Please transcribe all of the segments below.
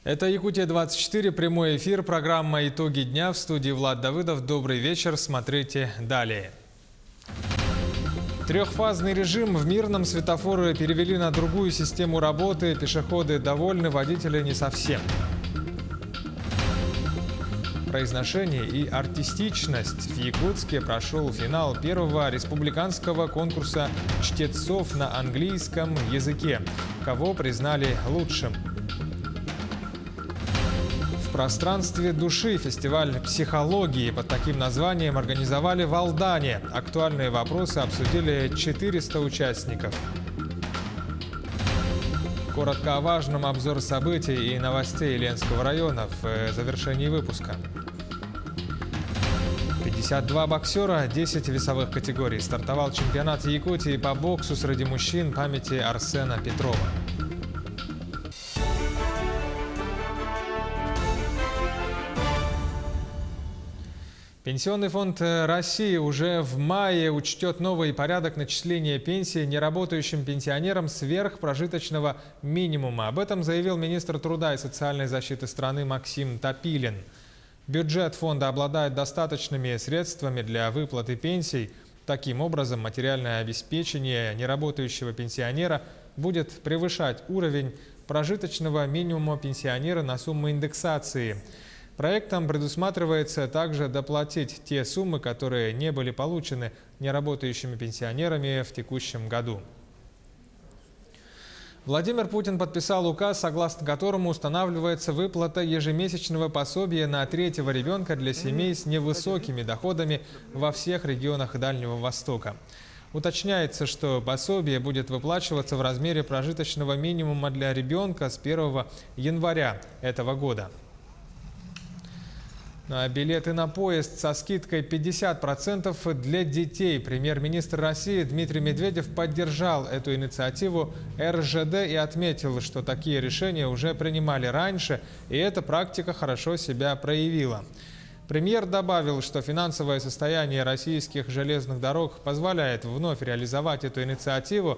Это Якутия-24, прямой эфир, программа «Итоги дня», в студии Влад Давыдов. Добрый вечер, смотрите далее. Трехфазный режим в Мирном, светофоры перевели на другую систему работы, пешеходы довольны, водители не совсем. Произношение и артистичность. В Якутске прошел финал первого республиканского конкурса чтецов на английском языке. Кого признали лучшим? В пространстве души фестиваль психологии под таким названием организовали в Алдане. Актуальные вопросы обсудили 400 участников. Коротко о важном, обзор событий и новостей Ленского района в завершении выпуска. 52 боксера, 10 весовых категорий. Стартовал чемпионат Якутии по боксу среди мужчин памяти Арсена Петрова. Пенсионный фонд России уже в мае учтет новый порядок начисления пенсии неработающим пенсионерам сверх прожиточного минимума. Об этом заявил министр труда и социальной защиты страны Максим Топилин. Бюджет фонда обладает достаточными средствами для выплаты пенсий. Таким образом, материальное обеспечение неработающего пенсионера будет превышать уровень прожиточного минимума пенсионера на сумму индексации. Проектом предусматривается также доплатить те суммы, которые не были получены неработающими пенсионерами в текущем году. Владимир Путин подписал указ, согласно которому устанавливается выплата ежемесячного пособия на третьего ребенка для семей с невысокими доходами во всех регионах Дальнего Востока. Уточняется, что пособие будет выплачиваться в размере прожиточного минимума для ребенка с 1 января этого года. Билеты на поезд со скидкой 50% для детей. Премьер-министр России Дмитрий Медведев поддержал эту инициативу РЖД и отметил, что такие решения уже принимали раньше, и эта практика хорошо себя проявила. Премьер добавил, что финансовое состояние российских железных дорог позволяет вновь реализовать эту инициативу.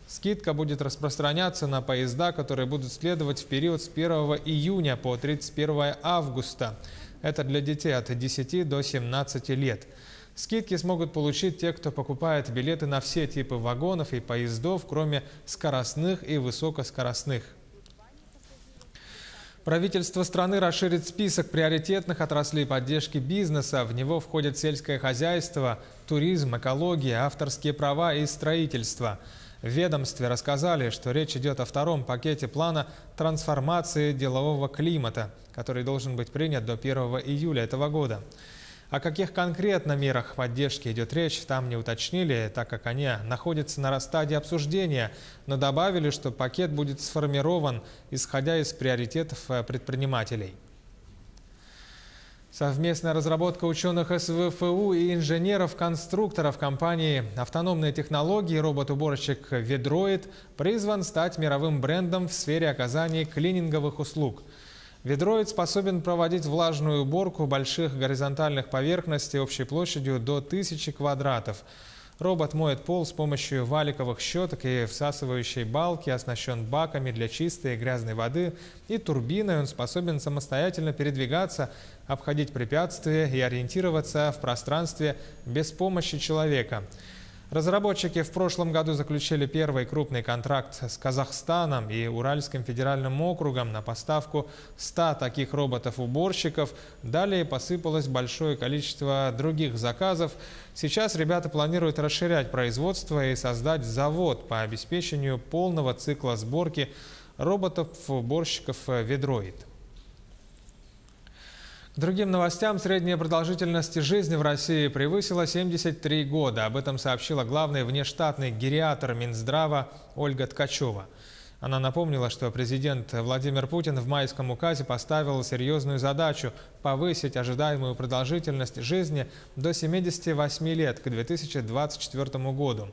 Скидка будет распространяться на поезда, которые будут следовать в период с 1 июня по 31 августа. Это для детей от 10 до 17 лет. Скидки смогут получить те, кто покупает билеты на все типы вагонов и поездов, кроме скоростных и высокоскоростных. Правительство страны расширит список приоритетных отраслей поддержки бизнеса. В него входят сельское хозяйство, туризм, экология, авторские права и строительство. В ведомстве рассказали, что речь идет о втором пакете плана трансформации делового климата, который должен быть принят до 1 июля этого года. О каких конкретно мерах поддержки идет речь, там не уточнили, так как они находятся на стадии обсуждения, но добавили, что пакет будет сформирован, исходя из приоритетов предпринимателей. Совместная разработка ученых СВФУ и инженеров-конструкторов компании «Автономные технологии» робот-уборщик «Ведроид» призван стать мировым брендом в сфере оказания клининговых услуг. «Ведроид» способен проводить влажную уборку больших горизонтальных поверхностей общей площадью до 1000 квадратов. Робот моет пол с помощью валиковых щеток и всасывающей балки, оснащен баками для чистой и грязной воды и турбиной. Он способен самостоятельно передвигаться, обходить препятствия и ориентироваться в пространстве без помощи человека. Разработчики в прошлом году заключили первый крупный контракт с Казахстаном и Уральским федеральным округом на поставку 100 таких роботов-уборщиков. Далее посыпалось большое количество других заказов. Сейчас ребята планируют расширять производство и создать завод по обеспечению полного цикла сборки роботов-уборщиков «Ведроид». К другим новостям, средняя продолжительность жизни в России превысила 73 года. Об этом сообщила главный внештатный гериатр Минздрава Ольга Ткачева. Она напомнила, что президент Владимир Путин в майском указе поставил серьезную задачу повысить ожидаемую продолжительность жизни до 78 лет к 2024 году.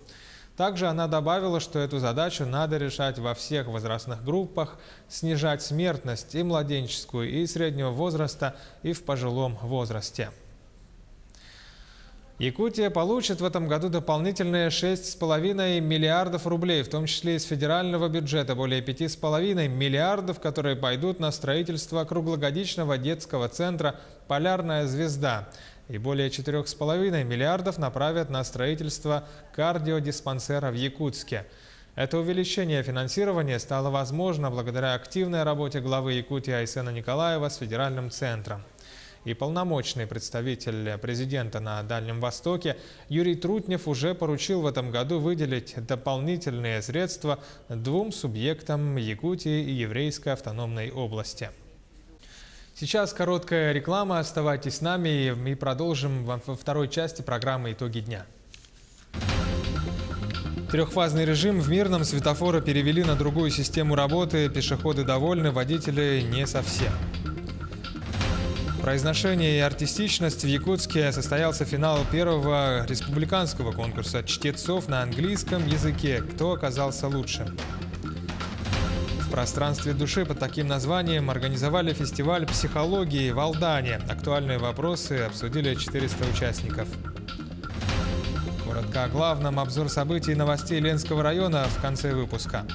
Также она добавила, что эту задачу надо решать во всех возрастных группах, снижать смертность и младенческую, и среднего возраста, и в пожилом возрасте. Якутия получит в этом году дополнительные 6,5 миллиардов рублей, в том числе из федерального бюджета более 5,5 миллиардов, которые пойдут на строительство круглогодичного детского центра «Полярная звезда». И более 4,5 миллиардов направят на строительство кардиодиспансера в Якутске. Это увеличение финансирования стало возможно благодаря активной работе главы Якутии Айсена Николаева с федеральным центром. И полномочный представитель президента на Дальнем Востоке Юрий Трутнев уже поручил в этом году выделить дополнительные средства двум субъектам Якутии и Еврейской автономной области. Сейчас короткая реклама. Оставайтесь с нами, и мы продолжим во второй части программы «Итоги дня». Трехфазный режим в Мирном, светофоры перевели на другую систему работы. Пешеходы довольны, водители не совсем. Произношение и артистичность. В Якутске состоялся финал первого республиканского конкурса чтецов на английском языке. Кто оказался лучшим? В пространстве души под таким названием организовали фестиваль психологии в Алдане. Актуальные вопросы обсудили 400 участников. Коротко о главном. Обзор событий и новостей Ленского района в конце выпуска.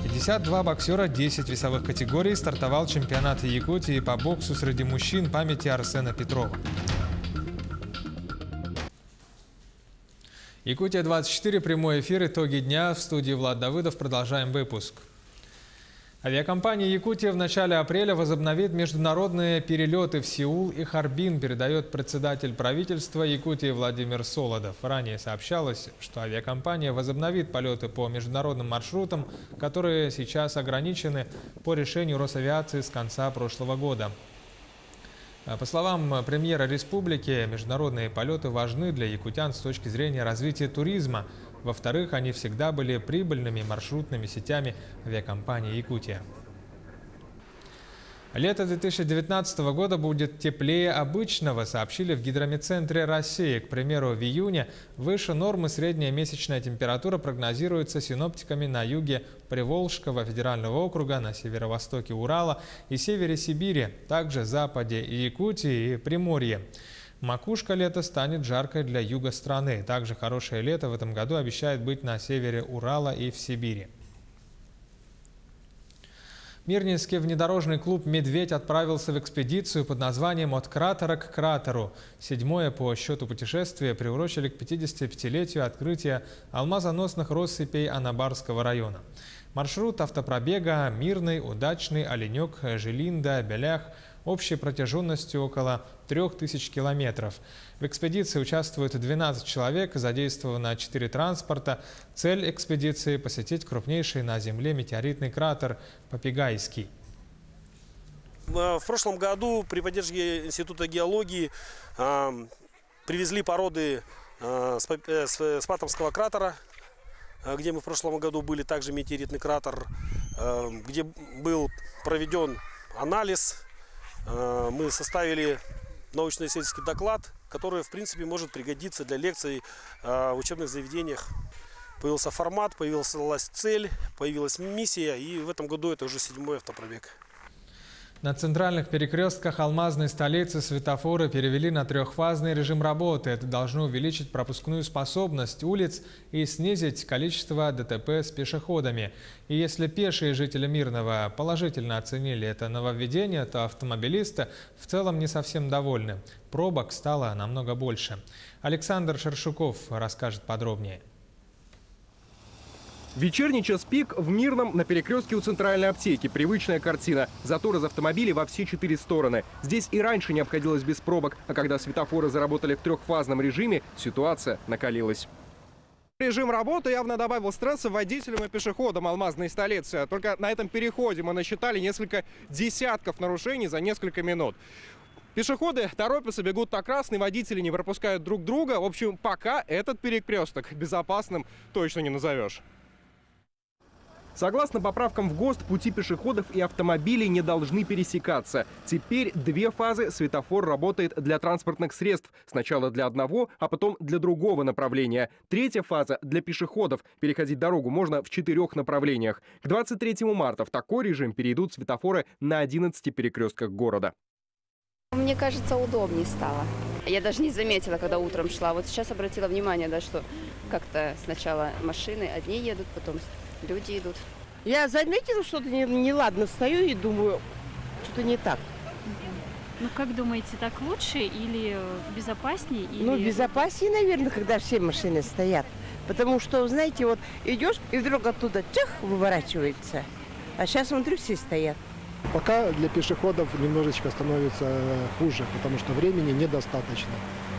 52 боксера, 10 весовых категорий. Стартовал чемпионат Якутии по боксу среди мужчин памяти Арсена Петрова. Якутия-24, прямой эфир, итоги дня. В студии Влад Давыдов. Продолжаем выпуск. Авиакомпания «Якутия» в начале апреля возобновит международные перелеты в Сеул и Харбин, передает председатель правительства Якутии Владимир Солодов. Ранее сообщалось, что авиакомпания возобновит полеты по международным маршрутам, которые сейчас ограничены по решению Росавиации с конца прошлого года. По словам премьера республики, международные полеты важны для якутян с точки зрения развития туризма. Во-вторых, они всегда были прибыльными маршрутными сетями авиакомпании «Якутия». Лето 2019 года будет теплее обычного, сообщили в Гидрометцентре России. К примеру, в июне выше нормы средняя месячная температура прогнозируется синоптиками на юге Приволжского федерального округа, на северо-востоке Урала и севере Сибири, также западе Якутии и Приморье. Макушка лета станет жаркой для юга страны. Также хорошее лето в этом году обещает быть на севере Урала и в Сибири. Мирнинский внедорожный клуб «Медведь» отправился в экспедицию под названием «От кратера к кратеру». Седьмое по счету путешествие приурочили к 55-летию открытия алмазоносных россыпей Анабарского района. Маршрут автопробега Мирный, Удачный, Оленек, Жилинда, Белях общей протяженностью около 3000 километров. В экспедиции участвуют 12 человек, задействовано 4 транспорта. Цель экспедиции – посетить крупнейший на Земле метеоритный кратер Попегайский. В прошлом году при поддержке Института геологии привезли породы с Патомского кратера, где мы в прошлом году были, также метеоритный кратер, где был проведен анализ. Мы составили научно-исследовательский доклад, который, в принципе, может пригодиться для лекций в учебных заведениях. Появился формат, появилась цель, появилась миссия, и в этом году это уже 7-й автопробег. На центральных перекрестках алмазной столицы светофоры перевели на трехфазный режим работы. Это должно увеличить пропускную способность улиц и снизить количество ДТП с пешеходами. И если пешие жители Мирного положительно оценили это нововведение, то автомобилисты в целом не совсем довольны. Пробок стало намного больше. Александр Шершуков расскажет подробнее. Вечерний час пик в Мирном на перекрестке у центральной аптеки. Привычная картина. Затор из автомобилей во все 4 стороны. Здесь и раньше не обходилось без пробок, а когда светофоры заработали в трехфазном режиме, ситуация накалилась. Режим работы явно добавил стресса водителям и пешеходам алмазной столицы. Только на этом переходе мы насчитали несколько десятков нарушений за несколько минут. Пешеходы торопятся, бегут на красный, водители не пропускают друг друга. В общем, пока этот перекресток безопасным точно не назовешь. Согласно поправкам в ГОСТ, пути пешеходов и автомобилей не должны пересекаться. Теперь 2 фазы светофор работает для транспортных средств. Сначала для одного, а потом для другого направления. 3-я фаза для пешеходов. Переходить дорогу можно в 4 направлениях. К 23 марта в такой режим перейдут светофоры на 11 перекрестках города. мне кажется, удобнее стало. Я даже не заметила, когда утром шла. Вот сейчас обратила внимание, да, что как-то сначала машины одни едут, потом люди идут. Я заметила, что-то неладно, стою и думаю, что-то не так. Ну, как думаете, так лучше или безопаснее? Или... Ну, безопаснее, наверное, когда все машины стоят. Потому что, знаете, вот идешь, и вдруг оттуда чих, выворачивается. А сейчас, смотрю, все стоят. Пока для пешеходов немножечко становится хуже, потому что времени недостаточно.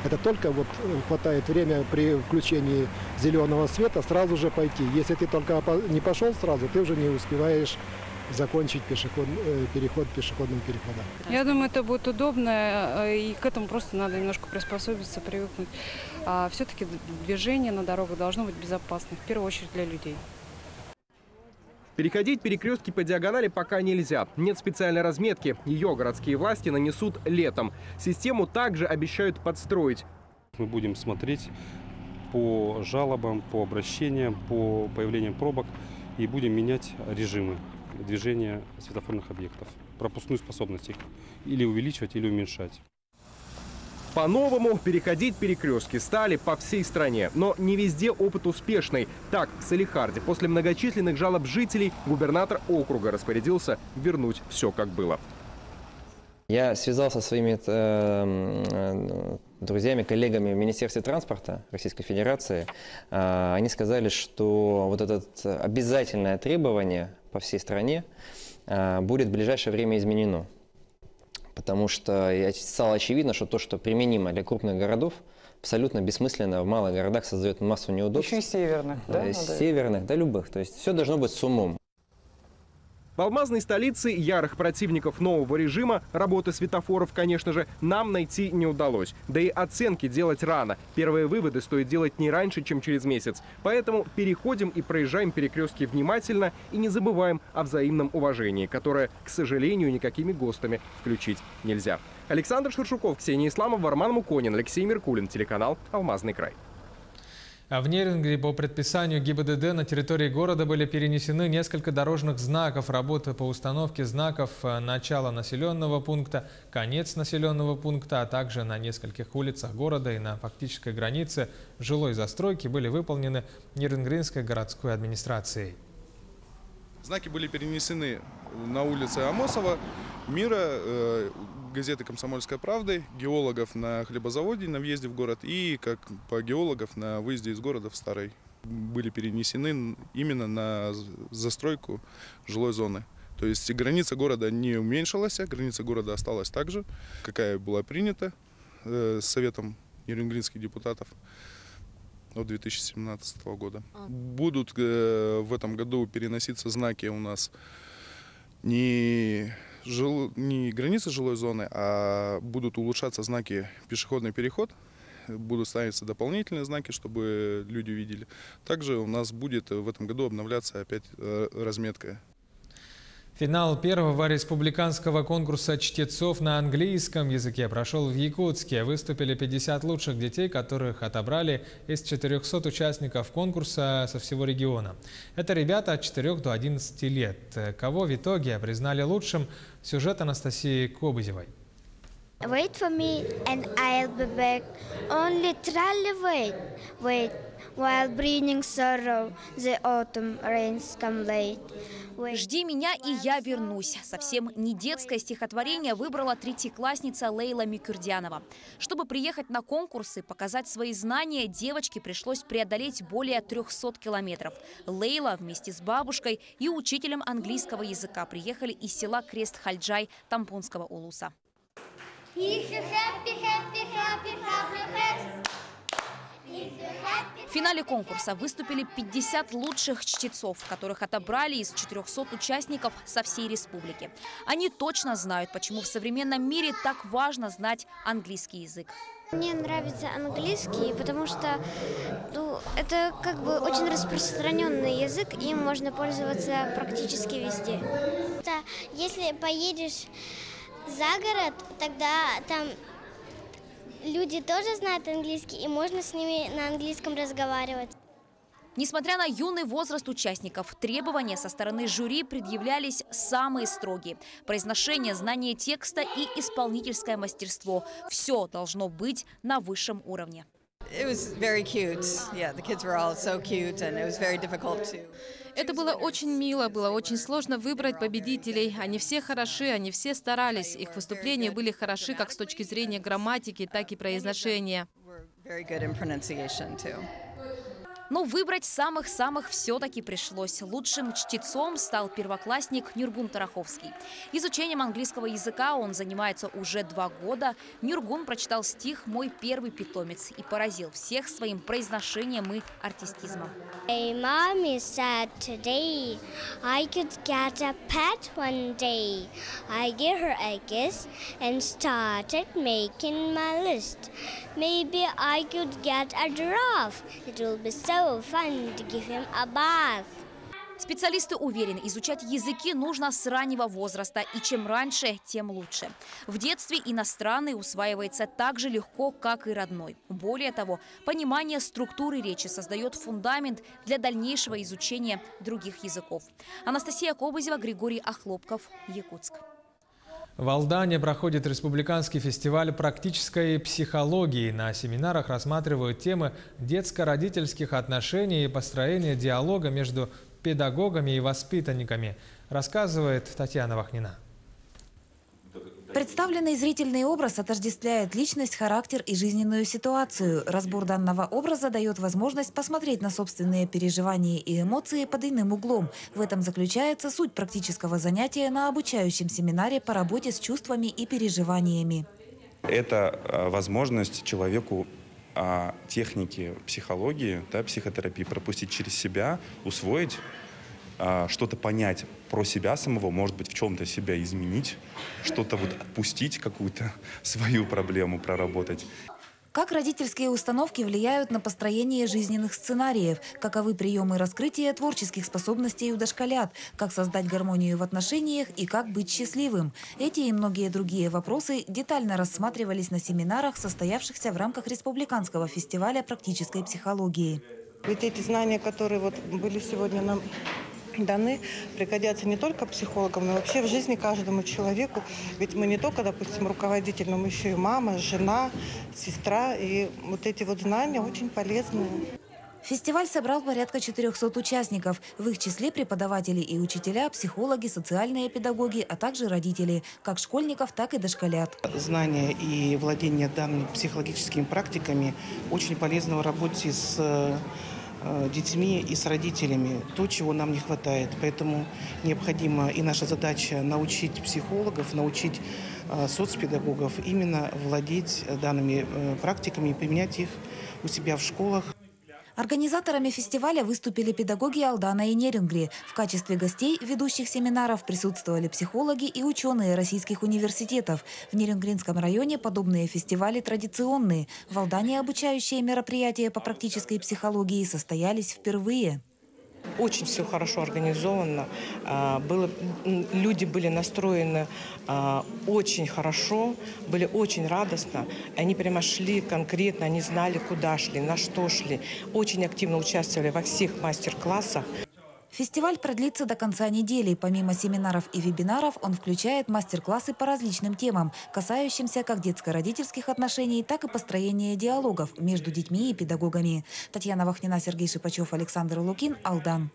Это только вот хватает время при включении зеленого света сразу же пойти. Если ты только не пошел сразу, ты уже не успеваешь закончить переход пешеходным переходом. Я думаю, это будет удобно, и к этому просто надо немножко приспособиться, привыкнуть. А все-таки движение на дорогах должно быть безопасным, в первую очередь для людей. Переходить перекрестки по диагонали пока нельзя. Нет специальной разметки. Ее городские власти нанесут летом. Систему также обещают подстроить. Мы будем смотреть по жалобам, по обращениям, по появлению пробок и будем менять режимы движения светофорных объектов, пропускную способность их или увеличивать, или уменьшать. По-новому переходить перекрестки стали по всей стране. Но не везде опыт успешный. Так, в Салехарде после многочисленных жалоб жителей губернатор округа распорядился вернуть все как было. Я связался со своими друзьями, коллегами в Министерстве транспорта Российской Федерации. Они сказали, что вот это обязательное требование по всей стране будет в ближайшее время изменено. Потому что стало очевидно, что то, что применимо для крупных городов, абсолютно бессмысленно в малых городах создает массу неудобств. Еще и северных, да? Северных, да, любых. То есть все должно быть с умом. В алмазной столице ярых противников нового режима работы светофоров, конечно же, нам найти не удалось. Да и оценки делать рано. Первые выводы стоит делать не раньше, чем через месяц. Поэтому переходим и проезжаем перекрестки внимательно и не забываем о взаимном уважении, которое, к сожалению, никакими ГОСТами включить нельзя. Александр Шершуков, Ксения Исламова, Роман Муконин, Алексей Меркулин, телеканал «Алмазный край». А в Нерюнгри по предписанию ГИБДД на территории города были перенесены несколько дорожных знаков. Работы по установке знаков начало населенного пункта, конец населенного пункта, а также на нескольких улицах города и на фактической границе жилой застройки были выполнены Нерюнгринской городской администрацией. Знаки были перенесены на улице Амосова, Мира, газеты «Комсомольская правда», геологов на хлебозаводе на въезде в город и как по геологов на выезде из города в Старый. Были перенесены именно на застройку жилой зоны. То есть граница города не уменьшилась, граница города осталась так же, какая была принята Советом нерюнгринских депутатов от 2017 года. Будут в этом году переноситься знаки у нас не границы жилой зоны, а будут улучшаться знаки «Пешеходный переход». Будут ставиться дополнительные знаки, чтобы люди видели. Также у нас будет в этом году обновляться опять разметка. Финал первого республиканского конкурса чтецов на английском языке прошел в Якутске. Выступили 50 лучших детей, которых отобрали из 400 участников конкурса со всего региона. Это ребята от 4 до 11 лет. Кого в итоге признали лучшим? Сюжет Анастасии Кобызевой. Wait for me and I'll be back. Only literally wait, while bringing sorrow, the autumn rains come late. «Жди меня, и я вернусь». Совсем не детское стихотворение выбрала третьеклассница Лейла Микурдянова. Чтобы приехать на конкурс и показать свои знания, девочке пришлось преодолеть более 300 километров. Лейла вместе с бабушкой и учителем английского языка приехали из села Крест-Хальджай Тампонского улуса. В финале конкурса выступили 50 лучших чтецов, которых отобрали из 400 участников со всей республики. Они точно знают, почему в современном мире так важно знать английский язык. Мне нравится английский, потому что это как бы очень распространенный язык, им можно пользоваться практически везде. Если поедешь за город, тогда там люди тоже знают английский, и можно с ними на английском разговаривать. Несмотря на юный возраст участников, требования со стороны жюри предъявлялись самые строгие. Произношение, знание текста и исполнительское мастерство – все должно быть на высшем уровне. Это было очень мило, было очень сложно выбрать победителей. Они все хороши, они все старались. Их выступления были хороши как с точки зрения грамматики, так и произношения. Но выбрать самых-самых все-таки пришлось. Лучшим чтецом стал первоклассник Нюргун Тараховский. Изучением английского языка он занимается уже 2 года. Нюргун прочитал стих «Мой первый питомец» и поразил всех своим произношением и артистизмом. My mommy said today I could get a pet one day. I gave her a kiss and started making my list. Maybe I could get a giraffe. It will be so fun to give him a bath. Специалисты уверены, изучать языки нужно с раннего возраста, и чем раньше, тем лучше. В детстве иностранный усваивается так же легко, как и родной. Более того, понимание структуры речи создает фундамент для дальнейшего изучения других языков. Анастасия Кобызева, Григорий Охлопков, Якутск. В Алдане проходит республиканский фестиваль практической психологии. На семинарах рассматривают темы детско-родительских отношений и построения диалога между педагогами и воспитанниками, рассказывает Татьяна Вахнина. Представленный зрительный образ отождествляет личность, характер и жизненную ситуацию. Разбор данного образа дает возможность посмотреть на собственные переживания и эмоции под иным углом. В этом заключается суть практического занятия на обучающем семинаре по работе с чувствами и переживаниями. Это возможность человеку техники психологии, психотерапии пропустить через себя, усвоить, что-то понять про себя самого, может быть, в чем-то себя изменить, что-то отпустить, какую-то свою проблему проработать. Как родительские установки влияют на построение жизненных сценариев, каковы приемы раскрытия творческих способностей у дошколят, как создать гармонию в отношениях и как быть счастливым. Эти и многие другие вопросы детально рассматривались на семинарах, состоявшихся в рамках Республиканского фестиваля практической психологии. Ведь эти знания, которые были сегодня нам даны, пригодятся не только психологам, но вообще в жизни каждому человеку. Ведь мы не только, допустим, руководитель, но мы еще и мама, жена, сестра. И вот эти знания очень полезные. Фестиваль собрал порядка 400 участников. В их числе преподаватели и учителя, психологи, социальные педагоги, а также родители, как школьников, так и дошколят. Знания и владение данными психологическими практиками очень полезны в работе с детьми и с родителями, то, чего нам не хватает. Поэтому необходимо, и наша задача научить психологов, научить соцпедагогов именно владеть данными практиками и применять их у себя в школах. Организаторами фестиваля выступили педагоги Алдана и Нерюнгри. В качестве гостей ведущих семинаров присутствовали психологи и ученые российских университетов. В Нерюнгринском районе подобные фестивали традиционные. В Алдане обучающие мероприятия по практической психологии состоялись впервые. Очень все хорошо организовано. Люди были настроены очень хорошо, были очень радостно. Они прямо шли конкретно, они знали, куда шли, на что шли. Очень активно участвовали во всех мастер-классах. Фестиваль продлится до конца недели. Помимо семинаров и вебинаров, он включает мастер-классы по различным темам, касающимся как детско-родительских отношений, так и построения диалогов между детьми и педагогами. Татьяна Вахнина, Сергей Шипачев, Александр Лукин, Алдан.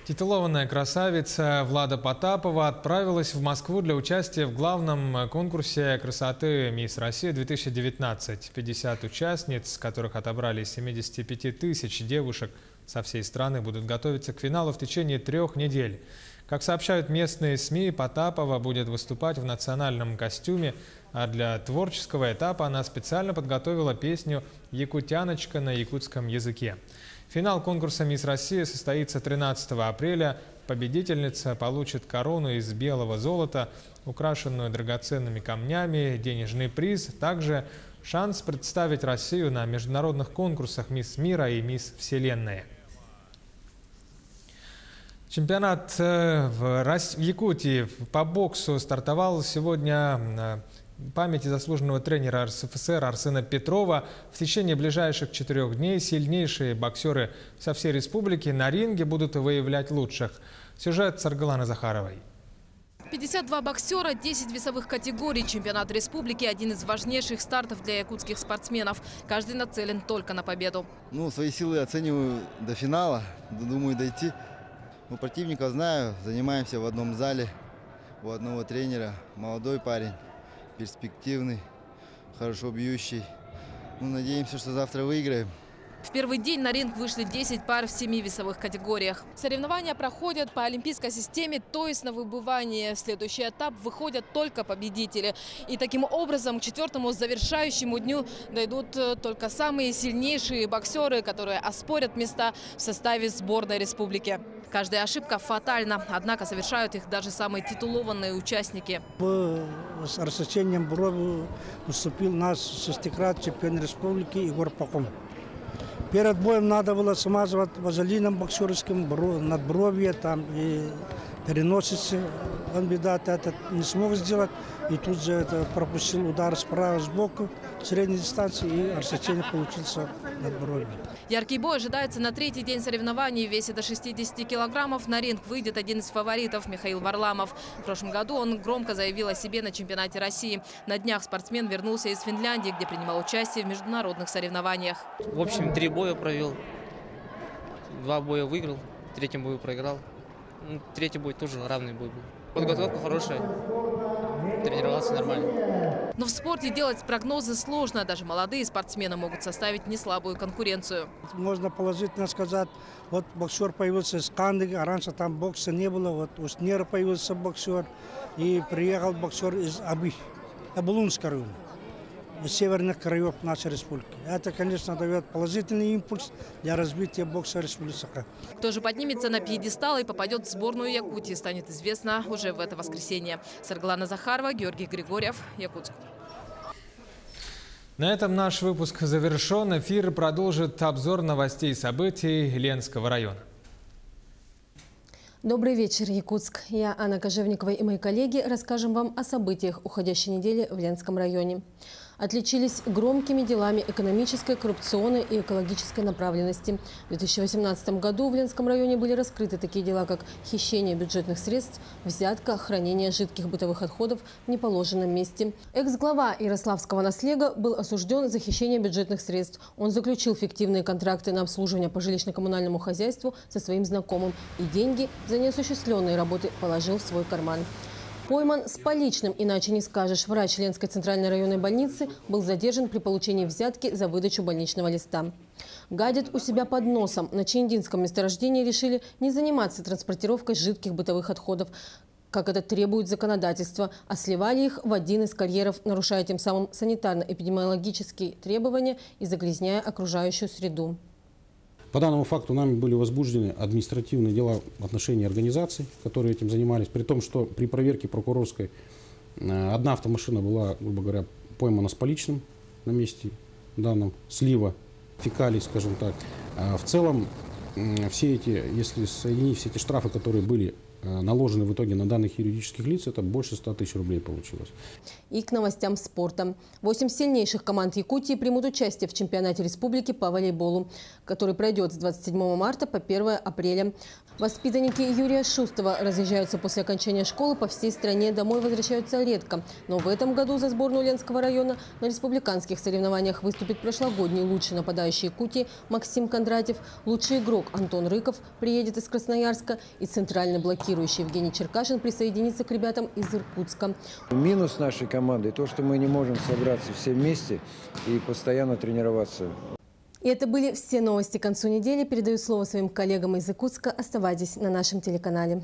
Титулованная красавица Влада Потапова отправилась в Москву для участия в главном конкурсе красоты «Мисс Россия-2019». 50 участниц, с которых отобрали 75 тысяч девушек со всей страны, будут готовиться к финалу в течение 3 недель. Как сообщают местные СМИ, Потапова будет выступать в национальном костюме, а для творческого этапа она специально подготовила песню «Якутяночка» на якутском языке. Финал конкурса «Мисс Россия» состоится 13 апреля. Победительница получит корону из белого золота, украшенную драгоценными камнями, денежный приз, также шанс представить Россию на международных конкурсах «Мисс Мира» и «Мисс Вселенная». Чемпионат в Якутии по боксу стартовал сегодня памяти заслуженного тренера РСФСР Арсена Петрова в течение ближайших 4 дней сильнейшие боксеры со всей республики на ринге будут выявлять лучших. Сюжет Саргаланы Захаровой. 52 боксера, 10 весовых категорий. Чемпионат республики – один из важнейших стартов для якутских спортсменов. Каждый нацелен только на победу. Свои силы оцениваю до финала, думаю дойти. Противника знаю, занимаемся в одном зале, у одного тренера. Молодой парень, перспективный, хорошо бьющий. Надеемся, что завтра выиграем. В первый день на ринг вышли 10 пар в 7 весовых категориях. Соревнования проходят по олимпийской системе, то есть на выбывание. В следующий этап выходят только победители. И таким образом к 4-му завершающему дню дойдут только самые сильнейшие боксеры, которые оспорят места в составе сборной республики. Каждая ошибка фатальна, однако совершают их даже самые титулованные участники. С рассечением брови выступил наш шестикратный чемпион республики Егор Паком. Перед боем надо было смазывать вазелином боксерским надбровье и переносицы. Он, видать, это не смог сделать. И тут же пропустил удар справа сбоку, средней дистанции, и рассечение получился надбровье. Яркий бой ожидается на 3-й день соревнований. В весе до 60 килограммов на ринг выйдет один из фаворитов – Михаил Варламов. В прошлом году он громко заявил о себе на чемпионате России. На днях спортсмен вернулся из Финляндии, где принимал участие в международных соревнованиях. В общем, 3 боя провел. 2 боя выиграл, в 3-м бою проиграл. 3-й бой тоже равный бой был. Подготовка хорошая, тренировался нормально. Но в спорте делать прогнозы сложно. Даже молодые спортсмены могут составить неслабую конкуренцию. Можно положительно сказать, вот боксер появился из Канды, а раньше там бокса не было. Вот у Снера появился боксер, и приехал боксер из Абулунского района, из северных краев нашей республики. Это, конечно, дает положительный импульс для развития бокса республики Саха. Кто же поднимется на пьедестал и попадет в сборную Якутии, станет известно уже в это воскресенье. Саргалана Захарова, Георгий Григорьев, Якутск. На этом наш выпуск завершен. Эфир продолжит обзор новостей и событий Ленского района. Добрый вечер, Якутск. Я, Анна Кожевникова, и мои коллеги расскажем вам о событиях уходящей недели в Ленском районе. Отличились громкими делами экономической, коррупционной и экологической направленности. В 2018 году в Ленском районе были раскрыты такие дела, как хищение бюджетных средств, взятка, хранение жидких бытовых отходов в неположенном месте. Экс-глава Ярославского наслега был осужден за хищение бюджетных средств. Он заключил фиктивные контракты на обслуживание по жилищно-коммунальному хозяйству со своим знакомым и деньги за неосуществленные работы положил в свой карман. Пойман с поличным, иначе не скажешь, врач Ленской центральной районной больницы был задержан при получении взятки за выдачу больничного листа. Гадят у себя под носом. На Чиндинском месторождении решили не заниматься транспортировкой жидких бытовых отходов, как это требует законодательство, а сливали их в один из карьеров, нарушая тем самым санитарно-эпидемиологические требования и загрязняя окружающую среду. По данному факту нами были возбуждены административные дела в отношении организаций, которые этим занимались, при том, что при проверке прокурорской одна автомашина была, грубо говоря, поймана с поличным на месте данном слива фекалий, скажем так. В целом, все эти, если соединить все эти штрафы, которые были наложены в итоге на данных юридических лиц, это больше 100 тысяч рублей получилось. И к новостям спорта. 8 сильнейших команд Якутии примут участие в чемпионате республики по волейболу, который пройдет с 27 марта по 1 апреля. Воспитанники Юрия Шустова разъезжаются после окончания школы по всей стране, домой возвращаются редко. Но в этом году за сборную Ленского района на республиканских соревнованиях выступит прошлогодний лучший нападающий Якутии Максим Кондратьев, лучший игрок Антон Рыков приедет из Красноярска и центральный блокирующий Евгений Черкашин присоединится к ребятам из Иркутска. Минус нашей команды – то, что мы не можем собраться все вместе и постоянно тренироваться. И это были все новости к концу недели. Передаю слово своим коллегам из Иркутска. Оставайтесь на нашем телеканале.